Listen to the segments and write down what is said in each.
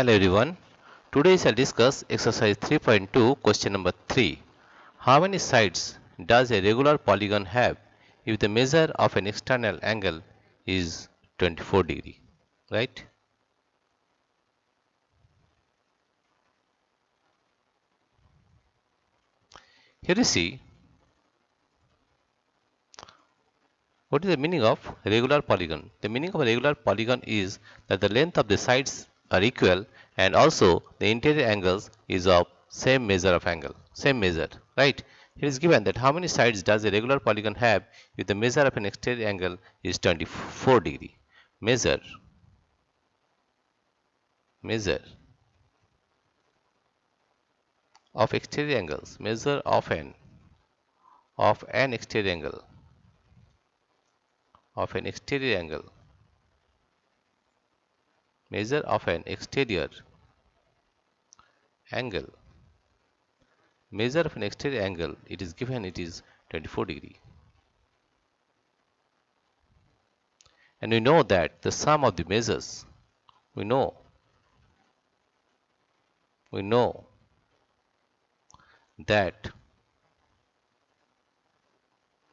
Hello everyone. Today I shall discuss exercise 3.2 question number 3. How many sides does a regular polygon have if the measure of an external angle is 24 degree? Right? Here you see what is the meaning of regular polygon. The meaning of a regular polygon is that the length of the sides are equal and also the interior angles is of same measure of angle. Same measure. Right? Here is given that how many sides does a regular polygon have if the measure of an exterior angle is 24 degree. Measure of exterior angles. Measure of an exterior angle. Measure of an exterior angle. Measure of an exterior angle, it is given it is 24 degree. And we know that the sum of the measures, we know that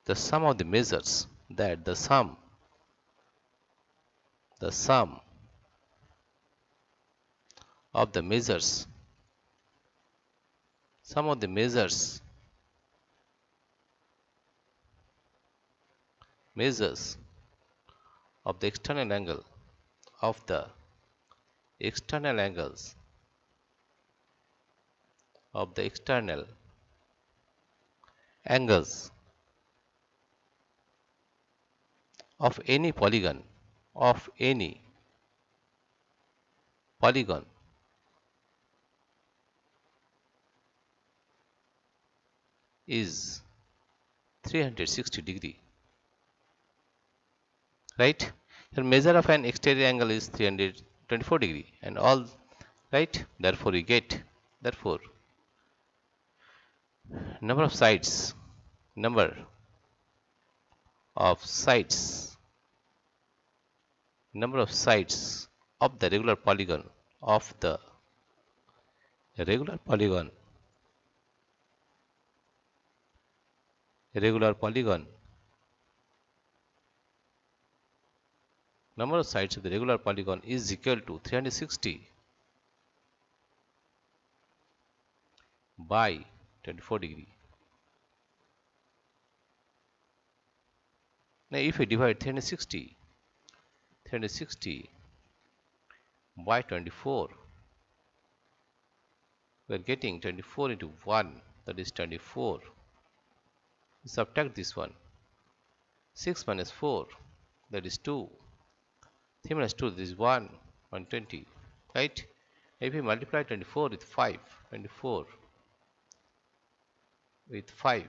the sum of the measures, that the sum of the measures of the external angle of the external angles of the external angles of any polygon is 360 degree. Right? Here measure of an exterior angle is 324 degree and all right. Therefore we get number of sides of the regular polygon number of sides of the regular polygon is equal to 360 by 24 degree. Now if we divide 360 by 24, we are getting 24 into 1, that is 24. Subtract this one. 6 minus 4, that is 2. 3 minus 2, this is 1, 120. Right? If we multiply 24 with 5, 24 with 5,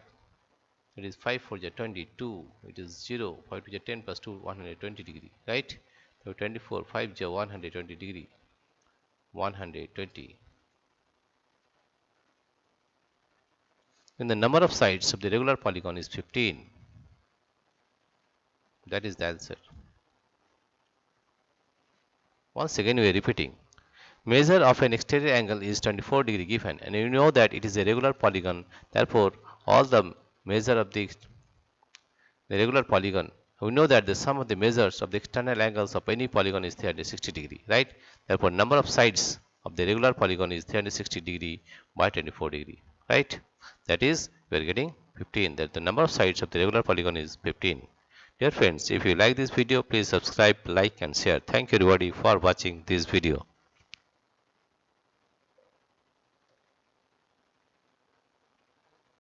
it is 5 for the 22, it is 0, 5 to the 10 plus 2, 120 degree. Right? So 24, 5 is 120 degree. 120. When the number of sides of the regular polygon is 15, that is the answer. Once again we are repeating. Measure of an exterior angle is 24 degree given and you know that it is a regular polygon. Therefore, all the measure of the regular polygon, we know that the sum of the measures of the external angles of any polygon is 360 degree. Right? Therefore, number of sides of the regular polygon is 360 degree by 24 degree. Right? That is, we are getting 15. That the number of sides of the regular polygon is 15. Dear friends, if you like this video, please subscribe, like and share. Thank you everybody for watching this video.